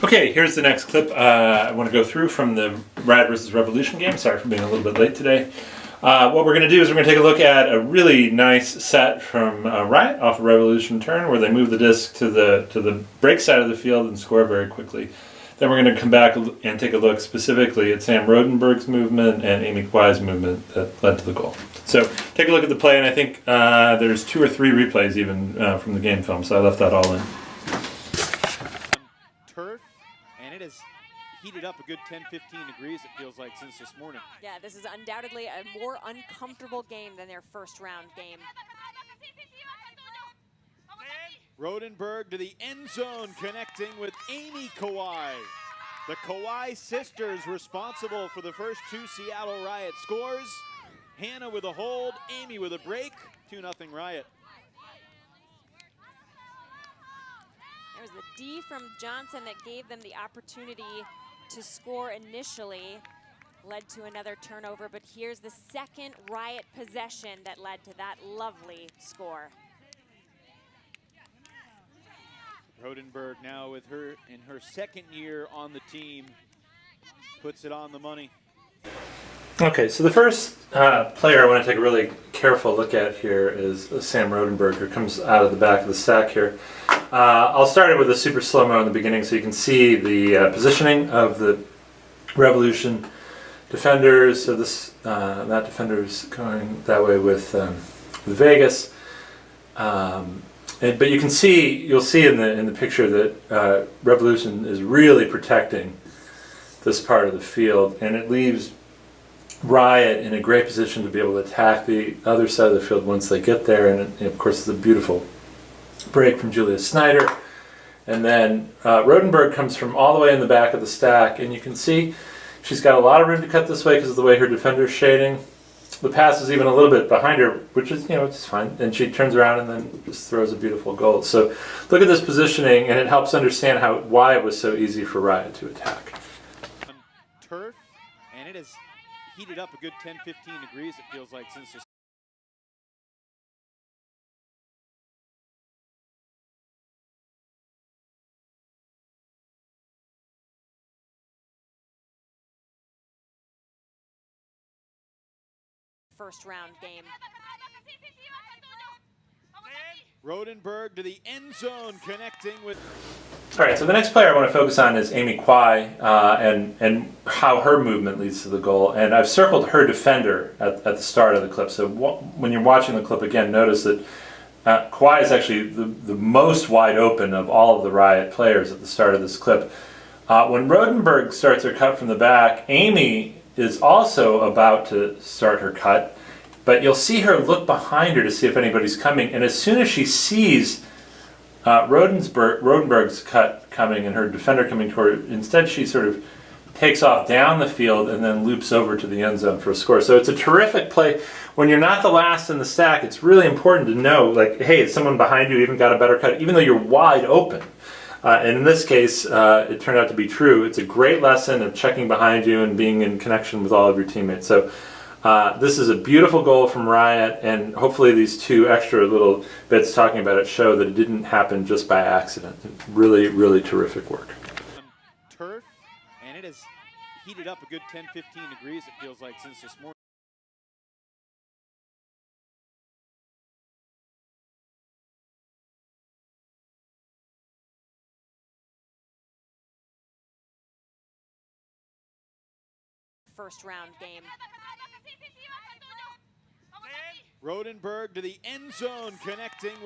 Okay, here's the next clip I want to go through from the Riot vs. Revolution game. Sorry for being a little bit late today. What we're going to do is we're going to take a look at a really nice set from Riot off a Revolution turn where they move the disc to the break side of the field and score very quickly. Then we're going to come back and take a look specifically at Sam Rodenberg's movement and Amy Kwai's movement that led to the goal. So take a look at the play, and I think there's 2 or 3 replays even from the game film, so I left that all in. Turf, and it has heated up a good 10-15 degrees, it feels like, since this morning. Yeah, this is undoubtedly a more uncomfortable game than their first round game. Rodenberg to the end zone, connecting with Amy Kwai. The Kwai sisters responsible for the first 2 Seattle Riot scores. Hannah with a hold, Amy with a break, 2-0 Riot. There was the D from Johnson that gave them the opportunity to score initially, led to another turnover, but here's the second Riot possession that led to that lovely score. Rodenberg now with her in her second year on the team, puts it on the money. Okay, so the first player I want to take a really careful look at here is Sam Rodenberg, who comes out of the back of the stack here. I'll start it with a super slow-mo in the beginning so you can see the positioning of the Revolution defenders. So this that defender is going that way with Vegas. But you can see, you'll see in the picture that Revolution is really protecting this part of the field, and it leaves Riot in a great position to be able to attack the other side of the field once they get there. And of course, it's a beautiful break from Julia Snyder. And then Rodenberg comes from all the way in the back of the stack, and you can see she's got a lot of room to cut this way because of the way her defender's shading. The pass is even a little bit behind her, which is, it's fine. And she turns around and then just throws a beautiful goal. So look at this positioning, and it helps understand why it was so easy for Riot to attack. Turf, and it has heated up a good 10-15 degrees, it feels like, since this. First round game. Rodenberg to the end zone, connecting with. All right, so the next player I want to focus on is Amy Kwai and how her movement leads to the goal. And I've circled her defender at the start of the clip. So when you're watching the clip again, notice that Kwai is actually the most wide open of all of the Riot players at the start of this clip. When Rodenberg starts her cut from the back, Amy is also about to start her cut, but you'll see her look behind her to see if anybody's coming, and as soon as she sees Rodenberg's cut coming and her defender coming toward her, instead she sort of takes off down the field and then loops over to the end zone for a score. So it's a terrific play. When you're not the last in the stack, it's really important to know, like, hey, is someone behind you even got a better cut, even though you're wide open. And in this case, it turned out to be true. It's a great lesson of checking behind you and being in connection with all of your teammates. So this is a beautiful goal from Riot, and hopefully these 2 extra little bits talking about it show that it didn't happen just by accident. Really, really terrific work. Turf, and it has heated up a good 10-15 degrees, it feels like, since this morning. First round game. Rodenberg to the end zone, connecting with.